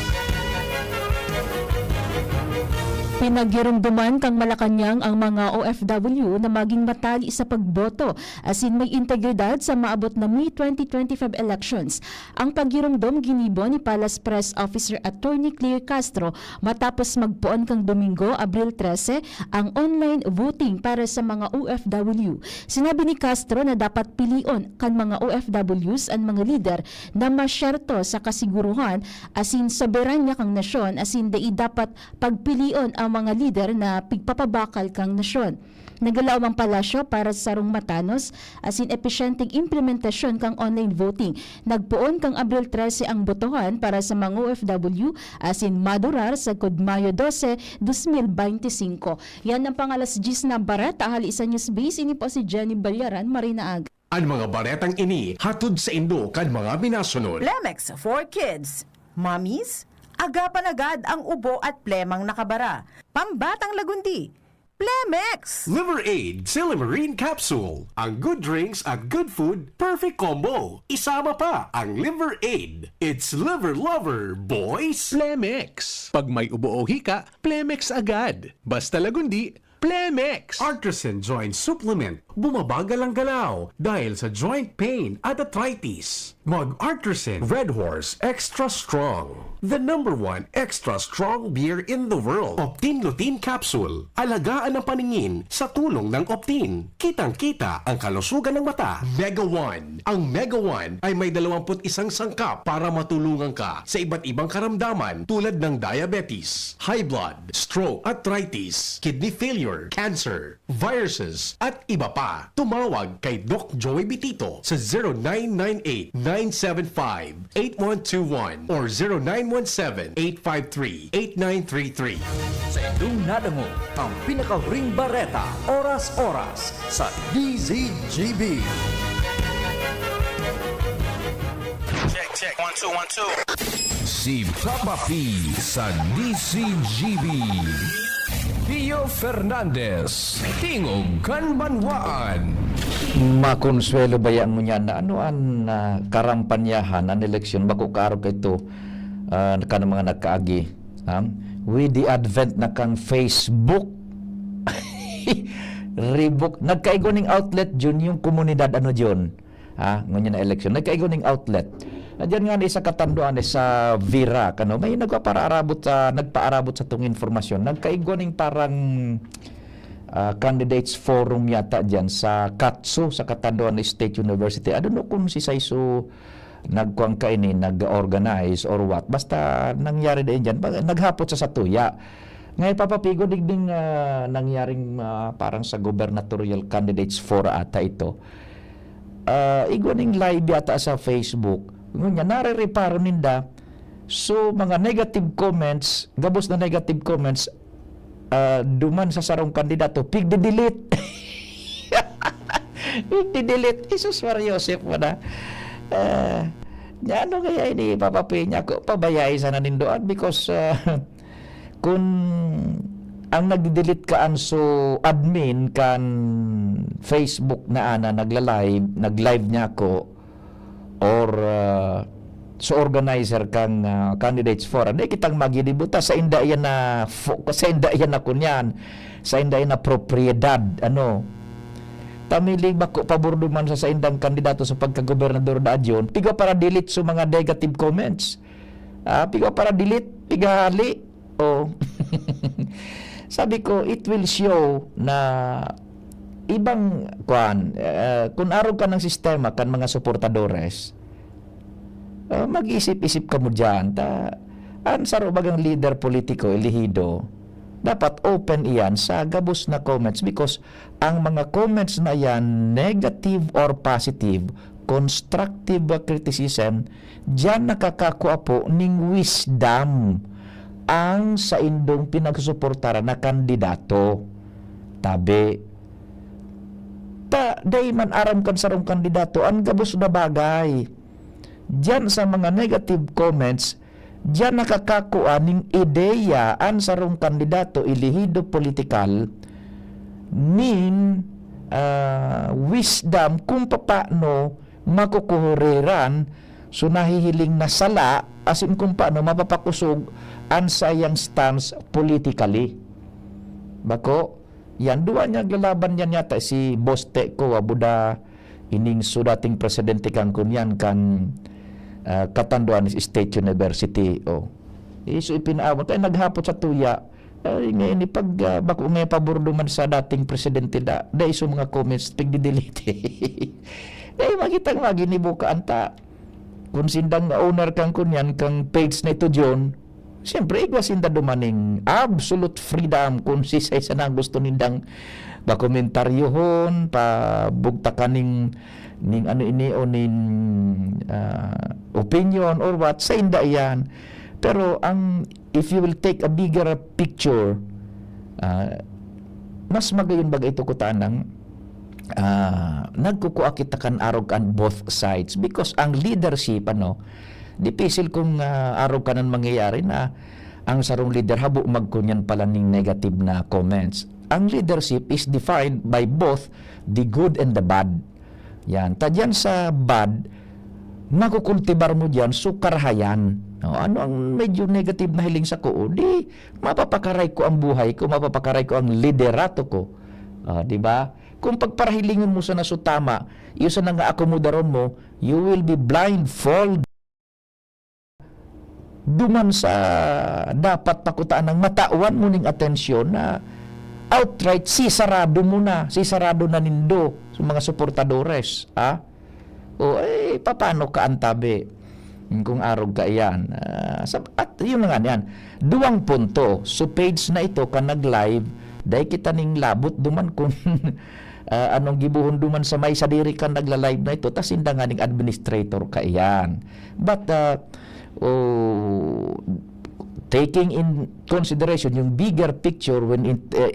Pinagirumduman kang Malacanang ang mga OFW na maging matali sa pagboto as in may integridad sa maabot na May 2025 elections. Ang pagirumdum ginibo ni Palace Press Officer Attorney Claire Castro matapos magpuon kang Domingo, Abril 13, ang online voting para sa mga OFW. Sinabi ni Castro na dapat pilion kan mga OFWs ang mga lider na masyerto sa kasiguruhan as in soberanya kang nasyon as in dai dapat pagpilion ang mga lider na pigpapabakal kang nasyon. Nagalaw ang palasyo para sa sarong matanos as in epesyenteng implementasyon kang online voting. Nagpuon kang Abril 13 ang botohan para sa mga OFW as in madurar sa Mayo 12, 2025. Yan ang pangalas 10 na bareta. Hali sa News Base, ini po si Jenny Balyaran, Marinaag. Ang mga baretang ini hatod sa Indo kan mga binasunod. Plemex for Kids. Mommies, agapan agad ang ubo at plemang nakabara. Pambatang lagundi. Plemex! Liver Aid Silimarine Capsule. Ang good drinks at good food, perfect combo. Isama pa ang Liver Aid. It's liver lover, boys. Plemex. Pag may ubo o hika, Plemex agad. Basta lagundi, Plemex. Artisan Joint Supplement. Bumabagal ang galaw dahil sa joint pain at arthritis. Mag-Artisan Red Horse Extra Strong. The #1 extra strong beer in the world. Optin Lutein Capsule. Alagaan ang paningin sa tulong ng Optin. Kitang-kita ang kalusugan ng mata. Mega One. Ang Mega One ay may 21 sangkap para matulungan ka sa iba't ibang karamdaman tulad ng diabetes, high blood, stroke, arthritis, kidney failure, cancer, viruses, at iba pa. Tumawag kay Doc Joey Bitito sa 0998-975-8121 or 0917-853-8933. Sa inyong nadango, ang pinakahuring bareta, oras-oras sa DZGB. Check, 1, 2, 1, 2. Si Papa P sa DCGB. Pio Fernandez, Tingog Kanbanwaan. Makonsuelo ba yan mo niya na ano ang karampanyahan ang eleksyon bako karo kay ito kanang mga nagkaagi with the advent na kang Facebook ribok nagkaigoning outlet jun yung komunidad ano jun ngunya na eleksyon nagkaigoning outlet diyan nga ni sa katanduan sa Vira kano may nagpaarabot sa tung informasyon nagkaigoning parang candidates forum yata diyan sa Katsu sa Katanduan State University. I don't know kung si Saiso nagkuang kaini nag-organize or what. Basta nangyari din diyan. Naghapot sa Satuya. Ngayon papapigo digding nangyaring parang sa gubernatorial candidates for ata ito. Igwaning live yata sa Facebook. Ngunya nare-reparo ninda. So mga negative comments, gabos na negative comments duman sa sarong kandidato pigdi-delete. Pigdi-delete. Jesus Maria Joseph mo na. Ano kaya ini papapinya ko pabayay sana nindoan because kung ang nagdi-delete kaan so admin kan Facebook na ana nag-live niya ko or so organizer kang candidates for ano kitang magidibuta sa inda yan na sa inda yan na kunyan sa inda yan na propriedad ano tamili bako paborduman sa indang kandidato sa pagkagobernador da adyon piga para delete so mga negative comments piga para delete piga hali sabi ko it will show na ibang kung arog ka ng sistema kan mga suportadores mag-isip-isip ka mo dyan ansaro bagang leader politiko elehido dapat open iyan sa gabos na comments because ang mga comments na yan negative or positive constructive criticism dyan nakakakuha po ning wisdom ang sa indong pinagsusuportara na kandidato tabi day man aram kan sarong kandidato ang gabos na bagay dyan sa mga negative comments dyan nakakakuha ning ideya ang sarong kandidato ilihido politikal nin wisdom kung paano makukuhuriran so nahihiling na sala asin kung paano mapapakusog ang sayang stance politically bako yan duwa niya lalaban yan yata si Boste ko abuda ining sudating presidente kang kunyan kan Catanduanes State University so ipinaabot ay naghapot sa tuya ngayon pag bako ngay paborduman sa dating presidente da iso mga comments pigdi-delete day makitang maginibuka anta kung sindang owner kang kunyan kang page na ito John siyempre igwa sinda dumaning absolute freedom kung sisay sa nang gusto nindang bakomentaryohon pabugtakan ning ano ini o ning opinion or what sa inda yan pero if you will take a bigger picture mas magayon bagay ito kutanang nagkukuha kita kan arog kan both sides because ang leadership dipisil kung arog kanan mangyayari na ang sarong leader habo magkunyan pala ning negative na comments ang leadership is defined by both the good and the bad yan, tadyan sa bad, makukultibar mo dyan, sukarahayan. Ano ang medyo negative na hiling sa ko? Di, mapapakaray ko ang buhay ko, mapapakaray ko ang liderato ko. Di ba? Kung pagparahilingin mo sa nasutama, yun sa nang akomodaron mo, you will be blindfold. Duman sa dapat pakutaan ng matawan mo ning atensyon na outright sisarado mo na, sisarado na nindo sa mga suportadores, paano ka antabi kung arog ka iyan at yun nga yan, 2 punto so page na ito ka nag-live dahil kita ning labot duman kung anong gibuhon duman sa may sadiri ka nagla-live na ito tas hindi nga ning administrator ka iyan but taking in consideration yung bigger picture when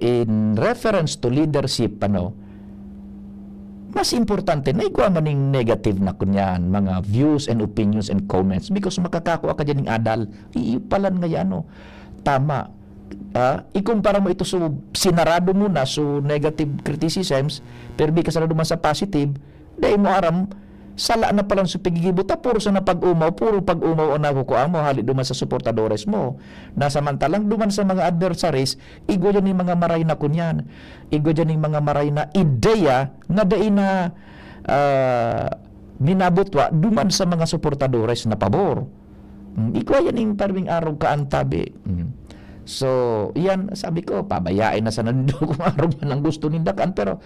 in reference to leadership mas importante na igwa maning negative na kunyan mga views and opinions and comments because makakakuha ka dyan ng adal iipalan nga yan tama ikumpara mo ito so sinarado mo na so negative criticisms pero di ka sarado man sa positive dahil mo aram sala na palang sa pagigibota puro sa napag-umaw puro pag-umaw ang nakukuha mo halit duman sa suportadores mo nasamantalang duman sa mga adversaries igo dyan yung mga maray na kunyan igo dyan yung mga maray na ideya nga dai na minabutwa duman sa mga suportadores na pabor igo yan yung parming araw ka antabi so yan sabi ko pabayain na sa nando kung araw man ang gusto nindakan pero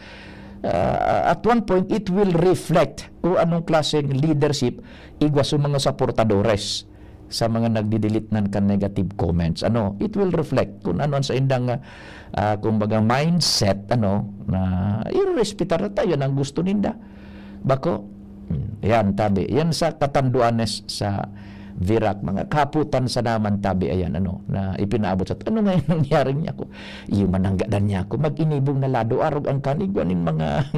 at one point it will reflect kung anong klaseng leadership igwa sa mga suportadores sa mga nagdi-delete nan kan negative comments it will reflect kung ano sa indang kumbaga mindset na irrespetar na tayo ng gusto ninda bako yan tabi yan sa Catanduanes sa Virac, mga kaputan sa naman tabi ayan na ipinaabot sa ano ngayon nangyari niya ko. Iyo mananggadan niya ko mag-inibong na lado arog ang kanigwanin mga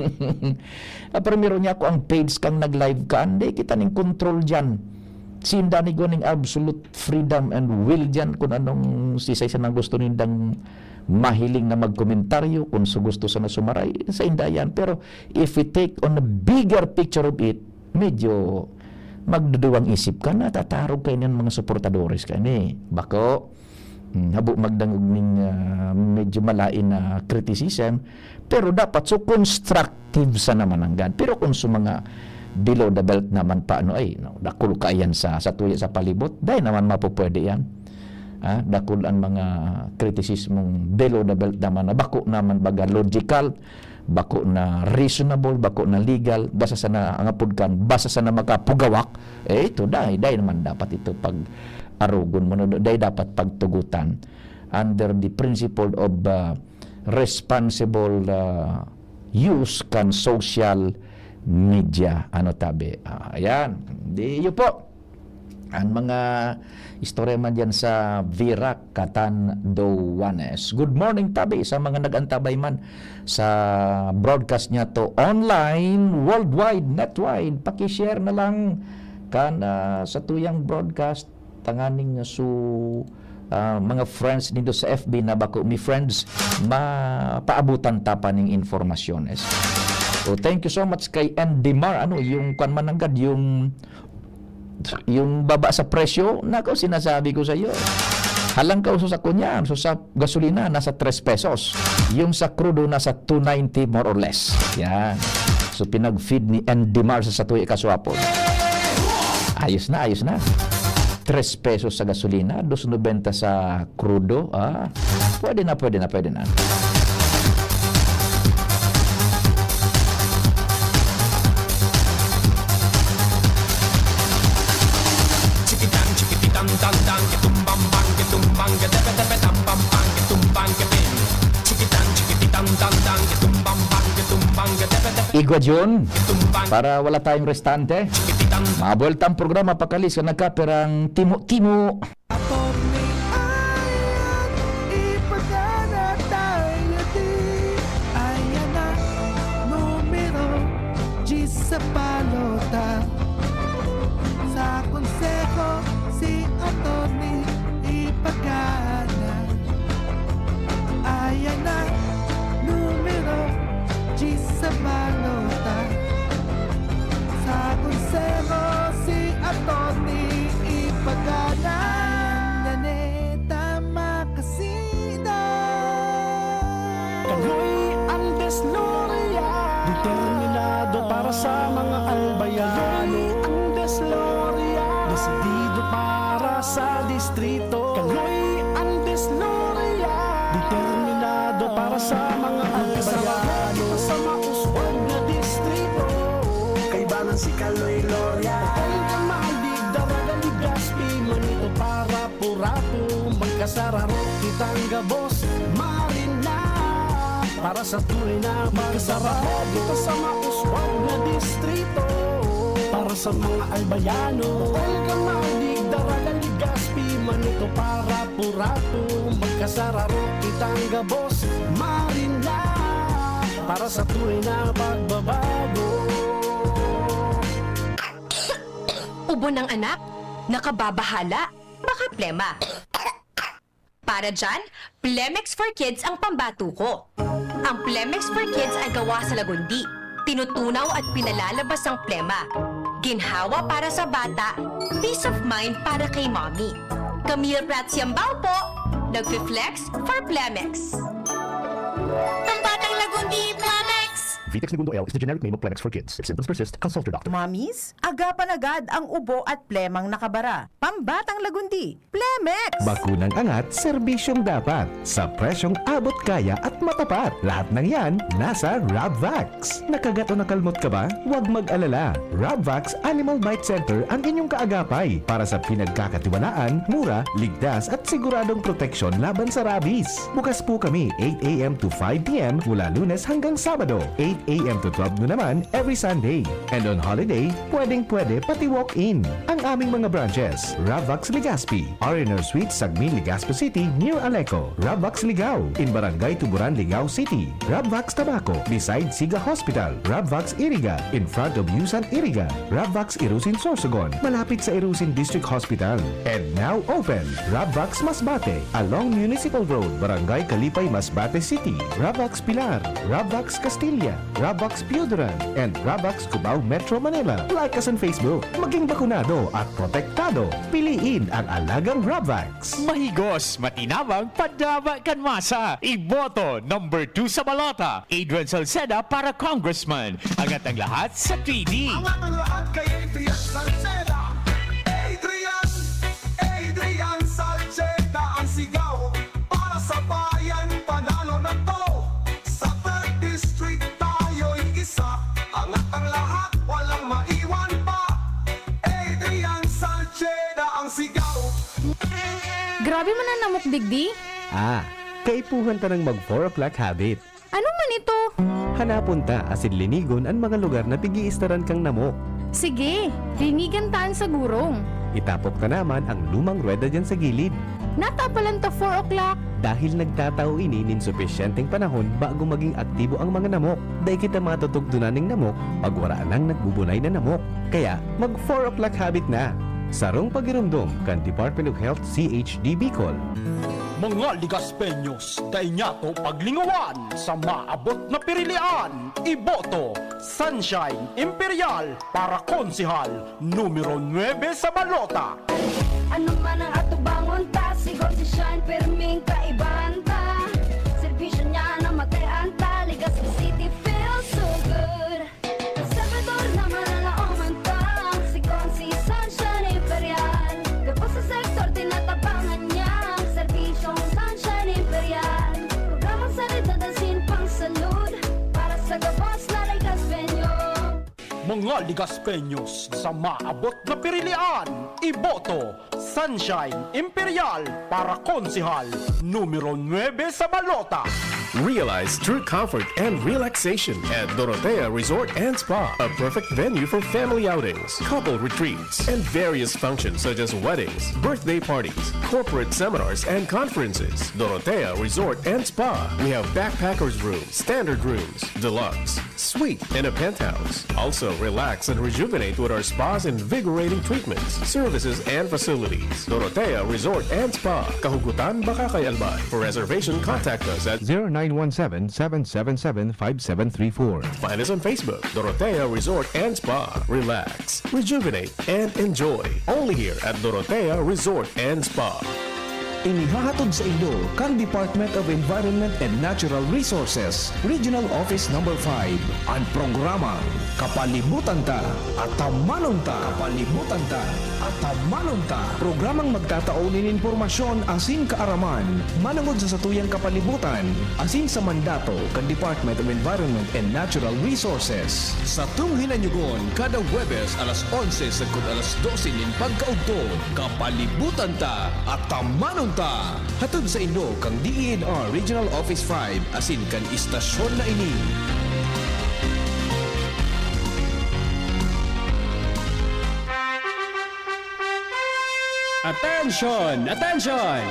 primero niya ko ang page kang nag-live ka hindi kita ning control diyan. Sinda ni goning absolute freedom and will diyan kung anong sisay sa nang gusto nindang mahiling na magkomentaryo kung so gusto sa nasumaray sa indayan. Pero if we take on a bigger picture of it, medyo magduduwang isip ka na tatarog kayo ng mga suportadores ka ni bako habo magdangog ning medyo malain na criticism pero dapat so constructive sa naman ang gan. Pero kung so mga below the belt naman paano ay dakul ka yan sa tuya sa palibot dahil naman mapupwede yan. Dakul ang mga kritisismong below the belt naman na bako naman baga logical, bako na reasonable, bako na legal, basa sa na angapod kan, basa sa na makapugawak, ito dahil naman dapat ito pag arugon mo, dahil dapat pagtugutan under the principle of responsible use kan social media. Ayan, di yun po ang mga istorya man dyan sa Virac, Catanduanes. Good morning tabi sa mga nag-antabay man sa broadcast niya to online, worldwide, netwide. Pakishare na lang kan sa tuyang broadcast tanganing mga friends nito sa FB na bako mi friends mapaabutan tapa ning informasyon. So thank you so much kay Endimar yung kanmananggad yung baba sa presyo, nako sinasabi ko sa iyo. Halang ka uso sa kunya, so sa gasolina nasa 3 pesos. Yung sa crudo nasa 290 more or less. Yan. So pinag-feed ni Endimar sa Satuy Kaswapon. Ayos na. 3 pesos sa gasolina, 2.90 sa crudo. Pwede na. Igwa John, para wala tayong restante. Mabuelta ang programa pakalis ka nagkaperang timo-timo. Sa balota sa konseho si Atty. Ipagana ayan na numero G sa balota sa konseho si Atty. Ipagana naneta makasida kagoy ang desloria determinado para sa mga albayano ang desloria desidido para sa distrito kagoy ang desloria determinado para sa mga albayano sa mauswag na distrito kay balang si Kaloy Loria kay kamalig daraga ni Gaspi manito para purapo magkasararo kitang gabos marina para sa tunay na magsarap dito sa mauswag na distrito para sa mga albayano welcome madig daragan ni Gaspi manito para purato magkasararo kitang gabos marina para sa tunay na pagbabago. Ubo ng anak, nakababahala, baka plema. Para dyan, Plemex for Kids ang pambato ko. Ang Plemex for Kids ay gawa sa lagundi. Tinutunaw at pinalalabas ang plema. Ginhawa para sa bata, peace of mind para kay mommy. Camille Pratsiambao po, nagpi-flex for Plemex. Pambatang lagundi, Plemex! Vitex Segundo L is the generic name of Plemex for kids. If symptoms persist, consult your doctor. Mamis, agapan agad ang ubo at plemang nakabara. Pambatang lagundi, Plemex! Bakunang angat, serbisyong dapat. Sa presyong abot kaya at matapat. Lahat ng yan, nasa Rabvax. Nakagat o nakalmot ka ba? Huwag mag-alala. Rabvax Animal Bite Center ang inyong kaagapay para sa pinagkakatiwalaan, mura, ligtas at siguradong proteksyon laban sa rabies. Bukas po kami 8 a.m. to 5 p.m. mula Lunes hanggang Sabado. 8 a.m. to 12 noon naman every Sunday. And on holiday, pwedeng-pwede pati walk-in. Ang aming mga branches, Ravvax Legazpi, R&R Suite, Sagmin, Legazpo City, near Aleco. Ravvax Ligao, in Barangay Tuburan, Ligao City. Ravvax Tabaco, beside Siga Hospital. Ravvax Iriga, in front of Yusan Iriga. Ravvax Irusin Sorsogon, malapit sa Irusin District Hospital. And now open, Ravvax Masbate, along Municipal Road, Barangay Kalipay, Masbate City. Ravvax Pilar, Ravvax Castilla, Ravvax Piodoran, and Ravvax Cubao Metro Manila. Like us on Facebook. Maging bakunado at protektado. Piliin ang alagang Ravvax. Mahigos, matinabang, padaba kanmasa. Iboto number 2 sa balota. Adrian Salceda para congressman. Angat ang lahat sa 3D. Angat ang lahat kay Adrian Salceda. Adrian Salceda ang sigaw para sa bayan, panalo na to. Sa 3rd District tayo'y isa. Angat ang lahat, walang maiwan pa. Adrian Salceda ang sigaw. Grabe man ang namok digdi. Kaipuhan ta ng mag 4 o'clock habit. Ano man ito? Hanapon ta asin linigon ang mga lugar na pigiistaran kang namok. Sige, linigan taan sa gurong. Itapok ka naman ang lumang rueda dyan sa gilid. Natapalan to 4 o'clock. Dahil nagtatao ini nin sufisyenteng panahon bago maging aktibo ang mga namok. Dahil kita matutugtunan ng namok pag waraan ang nagbubunay na namok. Kaya mag 4 o'clock habit na. Sarong pagirumdom kan Department of Health CHD Bicol. Mga Ligaspeños, dainyato paglingawan sa maabot na pirilian. Iboto, Sunshine Imperial para konsihal, numero 9 sa balota. Ano man ang atubangon ta, sigaw si Shine, perming kaibahan ta. Servisyo niya na matean ta, Legazpi City feels so good. Salvador naman ang laoman ta, sigaw si Sunshine Imperial. Kapos sa sektor, tinatabangan niya, serbisyong Sunshine Imperial. Programang salita, dasin pang salud, para sa gabos na Ligaspeño. Mga Ligaspeños, sa maabot na pirilian. Iboto, Sunshine Imperial para konsihal, numero 9 sa balota. Realize true comfort and relaxation at Dorotea Resort and Spa, a perfect venue for family outings, couple retreats, and various functions such as weddings, birthday parties, corporate seminars, and conferences. Dorotea Resort and Spa. We have backpackers rooms, standard rooms, deluxe, suite, and a penthouse. Also, relax and rejuvenate with our spa's invigorating treatments, services, and facilities. Dorotea Resort and Spa. Kahugutan, Bakakay, Albay. For reservation, contact us at 0917-777-5734. Find us on Facebook, Dorotea Resort and Spa. Relax, rejuvenate, and enjoy. Only here at Dorotea Resort and Spa. Inihahatod sa inyo kang Department of Environment and Natural Resources, Regional Office No. 5, ang programa Kapalibutan Ta at Tamanon Ta. Kapalibutan Ta at Tamanon Ta. Programang magtataunin informasyon asin kaaraman, manungod sa satuyang kapalibutan, asin sa mandato kang Department of Environment and Natural Resources. Sa tunghinanyugon, kada Huwebes alas 11 sagkod alas 12 nin pagkaugto, Kapalibutan Ta at Tamanon Ta. Hatod sa inyo kang DENR Regional Office 5 asin kan istasyon na ini. Attention! Attention!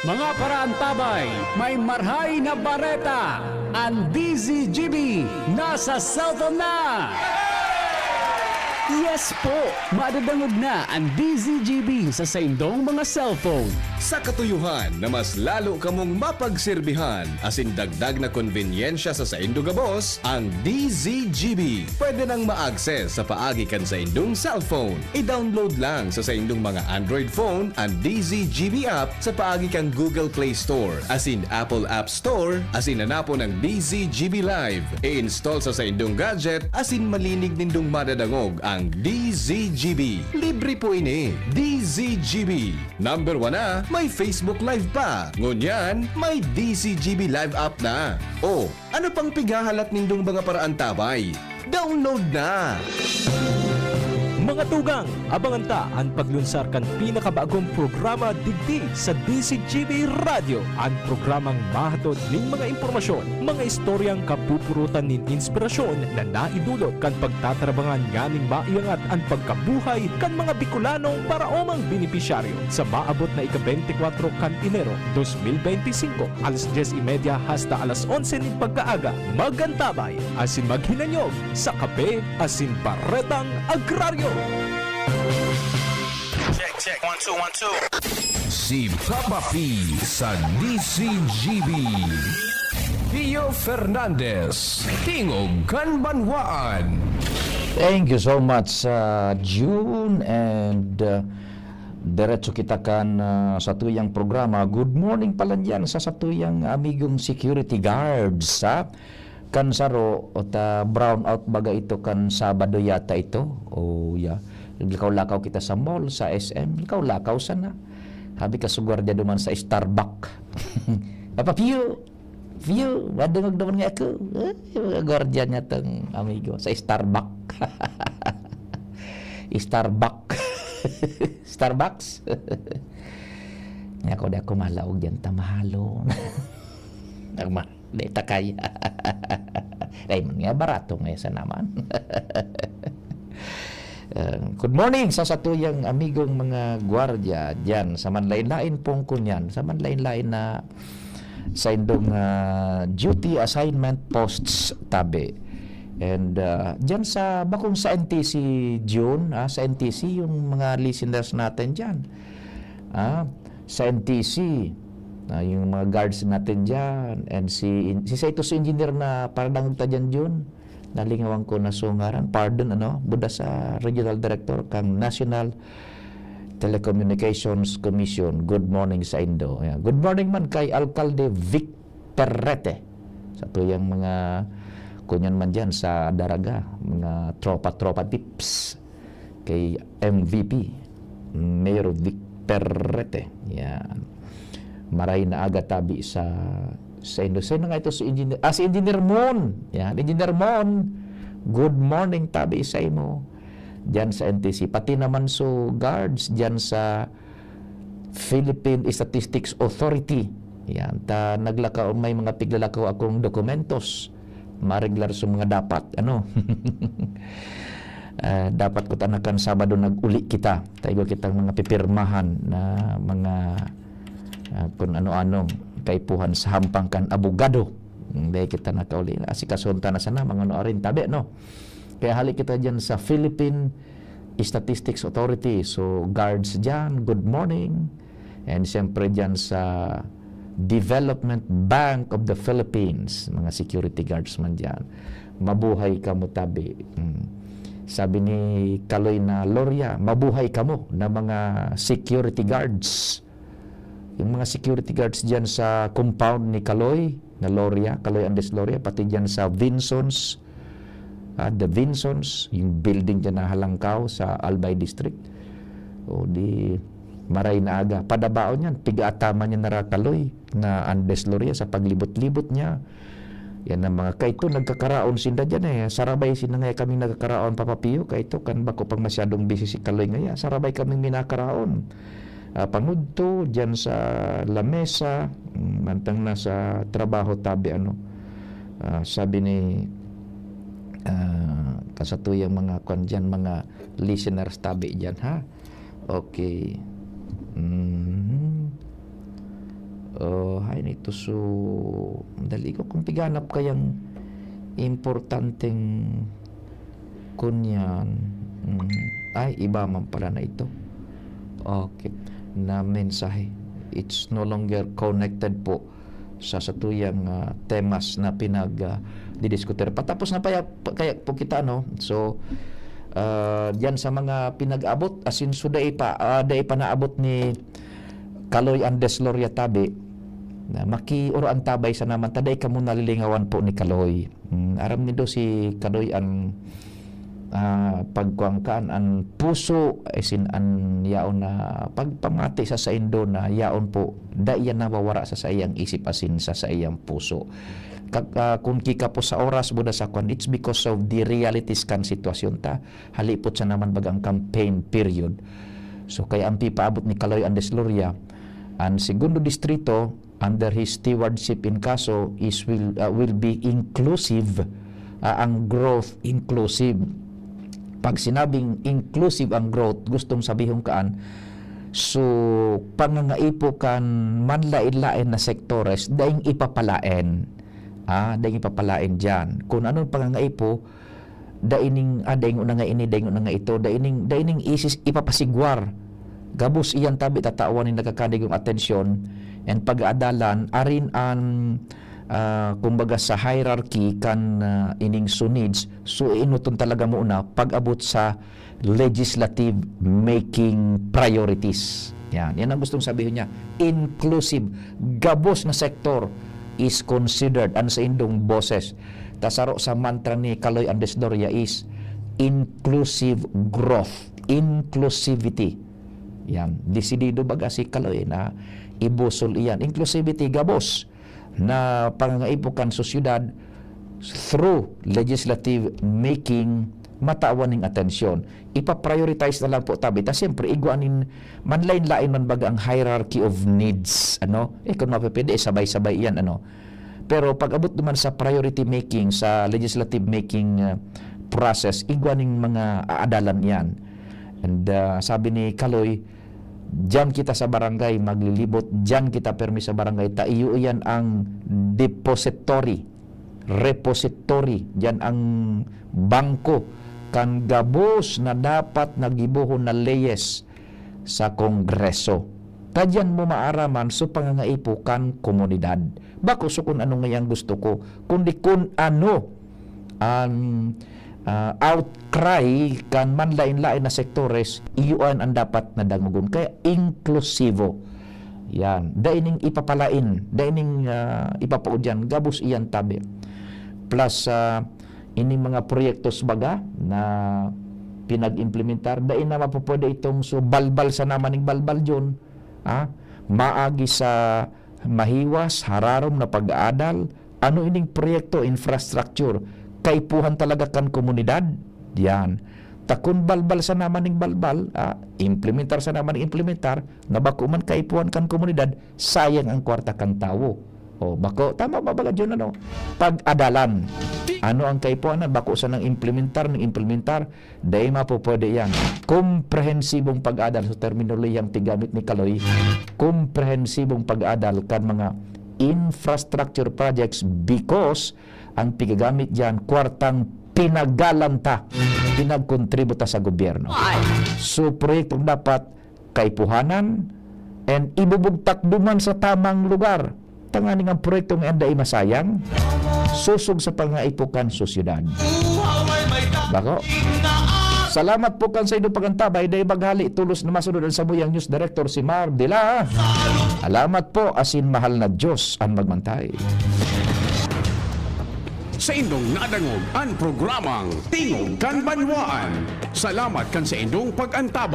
Mga parantabay, may marhay na bareta. Ang DZGB nasa cellphone na! Yes po! Madadangog na ang DZGB sa saindong mga cellphone. Sa katuyuhan na mas lalo kamong mapagserbihan asin dagdag na konvenyensya sa saindong gabos, ang DZGB. Pwede nang ma-access sa paagi kan sa indong cellphone. I-download lang sa saindong mga Android phone ang DZGB app sa paagi kan Google Play Store, asin Apple App Store, asin hanapon ang DZGB Live. I-install sa saindong gadget asin malinig nindong madadangog ang DZGB. Libre po ini. DZGB. Number 1 na, may Facebook Live pa. Ngunyan, may DZGB Live app na. O, ano pang pigahalat nindong mga paraan tabay? Download na! Mga tugang, abangan ta ang paglunsar kan pinakabagong programa digdi sa DCGB Radio. Ang programang mahatod ning mga impormasyon, mga istoryang kapupurutan nin inspirasyon na naidulot kan pagtatrabangan nganing maiangat ang pagkabuhay kan mga Bicolanong paraomang benepisyaryo sa maabot na ika-24 kan Enero 2025 alas 10:30 hasta alas 11 ning pagkaaga. Magantabay asin maghinanyog sa Kape Asin Barretang Agraryo. Check, 1, 2, 1, 2. Si Papa P sa DCGB. Pio Fernandez, Tingog Kanbanwaan. Thank you so much, June, and diretso kita kan sa tuyang programa. Good morning pala dyan sa tuyang amigong security guards, ha? Kan saro, brown out baga ito kan Sabado yata ito. Oh, yeah. Lakaw-lakaw kita sa mall, sa SM. Lakaw-lakaw sana. Habi ka sugwardiya duman sa Starbucks. Apa, Pio, madungag naman nga ako. Gwardiya niya tong amigo sa Starbucks. Starbucks. Nga ko, di ako malaog dyan, tamahalo. Di takay. Raymond nga, barato nga sa naman. Good morning sa satuyang amigong mga gwardiya dyan sa manlain-lain pong kunyan, sa manlain-lain na sa indong duty assignment posts tabi. And dyan sa bakong sa NTC June, sa NTC yung mga listeners natin dyan. Sa NTC, yung mga guards natin dyan, and si Saitos engineer na parang ta dyan June, nalingawan ko na sungaran, buda sa Regional Director kang National Telecommunications Commission. Good morning sa Indo. Good morning man kay Alcalde Vic Perrete. Sa tuyang mga kunyan man dyan sa Daraga, mga tropa tips. Kay MVP, Mayor Vic Perrete. Yan. Maray na aga tabi sa Indo. Sino nga ito si Engineer? Si Engineer Mon. Yan, Engineer Mon. Good morning tabi sa imo. Diyan sa NTC. Pati naman so guards diyan sa Philippine Statistics Authority. Yan, naglakaw, may mga piglalakaw akong dokumentos. Mareglar sa mga dapat. Dapat ko tanakan Sabado nag-uli kita. Tayo kitang mga pipirmahan na mga kung ano-ano kaipuhan sa hampang kan abogado. Dahil kita nakauli. Asikasunta na sana mga ano rin tabi, no? Kaya halik kita dyan sa Philippine Statistics Authority. So, guards dyan, good morning. And siyempre dyan sa Development Bank of the Philippines, mga security guards man dyan. Mabuhay ka mo tabi. Sabi ni Kaloy na Loria, mabuhay ka mo na mga security guards. Yung mga security guards dyan sa compound ni Kaloy na Loria, Kaloy Andes Loria, pati dyan sa Vinsons, the Vinsons, yung building dyan na Halangkaw sa Albay District. O di maray na aga. Padabaon yan, piga-atama niya na Kaloy na Andes Loria sa paglibot-libot niya. Yan ang mga kaito nagkakaraon sinda dyan Sarabay sina nga kami nagkakaraon Papapiyo. Kaito kan bako pang masyadong busy si Kaloy nga sarabay kaming minakaraon. Pangudto dyan sa lamesa, mantang nasa trabaho tabi sabi ni kasatuyang mga dyan, mga listeners tabi dyan, ha? Okay. Hay nito so dali ko kung piganap kayang importanteng kunyan. Ay, iba man pala na ito. Okay. Na mensahe. It's no longer connected po sa satuyang temas na pinag-didiskutir. Patapos na kaya po kita, no? So, diyan sa mga pinag-abot, asin so dahi pa naabot ni Kaloy Andes Loria tabi, na makiuro ang tabay sa naman, taday ka muna lilingawan po ni Kaloy. Aram nido si Kaloy ang pagkuangkaan ang puso isin an yaon na pagpamati sa Indo na yaon po daiyan nawawara sa sayang isip asin sa sayang puso kung kika po sa oras buda sa kwan, it's because of the realities kan sitwasyon ta. Halipot sa naman bagang campaign period. So kaya ang pipaabot ni Kaloy Andes Loria, ang segundo distrito under his stewardship in Caso will be inclusive, ang growth inclusive. Pag sinabing inclusive ang growth, gustong sabihin kaan, so pangangaipo kan manlain-lain na sektores, daing ipapalain. Daing ipapalain dyan. Kung anong pangangaipo, daing una nga ini, daing una nga ito, daing isis ipapasigwar. Gabos iyan tabi tatawan ni nagkakanig yung atensyon and pag-aadalan, arin ang kumbaga sa hierarchy kan ining sunids, so inuton talaga muna pag-abot sa legislative making priorities. Yan ang gustong sabihin niya. Inclusive, gabos na sektor is considered, sa indong boses. Tasaro sa mantra ni Kaloy Andes Loria is inclusive growth, inclusivity. Yan, desidido baga si Kaloy na ibusol iyan. Inclusivity, gabos na pangangaipukan sa syudad through legislative making matawan ng atensyon. Ipa-prioritize na lang po tabi. Ta siyempre, iguanin, manlain-lain man baga ang hierarchy of needs. Kung mapipili, sabay-sabay yan. Pero pag abot naman sa priority making, sa legislative making process, iguaning mga aadalan yan. And sabi ni Kaloy, diyan kita sa barangay maglilibot, diyan kita permi sa barangay, taiyo yan ang depository, repository, diyan ang bangko kan gabos na dapat nagibuhon na leyes sa Kongreso. Tadyan mo maaraman so pangangaipo kan komunidad. Bako so kung ano ngayang gusto ko, kundi kung ano ang outcry kan manlain-lain na sektores, iyon ang dapat na dangugon. Kaya inklusibo. Yan. Daining ipapalain, daining ipapaudyan, gabos iyan tabi. Plus, ini mga proyektos baga na pinag-implementar, dain na mapupwede itong so balbal sa namaning balbal dyan. Maagi sa mahiwas, hararom na pag-aadal, ano ining proyekto, infrastructure, kaipuhan talaga kan komunidad. Yan. Takun balbal sa namaning balbal, implementar sa namaning implementar, nga bako man kaipuhan kan komunidad, sayang ang kwarta kan tawo. Bako, tama ba baga dyan, pag-adalan. Ano ang kaipuanan? Bako sa nang implementar, dahil mapupwede yan. Komprehensibong pag-adal, sa terminoloyang tigamit ni Kaloy, komprehensibong pag-adal kan mga infrastructure projects because ang pigagamit dyan, kwartang pinagalanta, pinagkontributa sa gobyerno. So, proyektong dapat kaipuhanan and ibubugtak duman sa tamang lugar. Tanganing ang proyektong enda ay masayang, susog sa pangaipukan sa syudad. Bako? Salamat po kan sa inyong pagantabay dahil baghali tulos na masunod ang Samuyang News Director si Mar Dila. Alamat po, asin mahal na Diyos ang magmantay. Sa indong nadangog ang programang Tingog kan Banwaan. Salamat kan sa indong pag-antaba.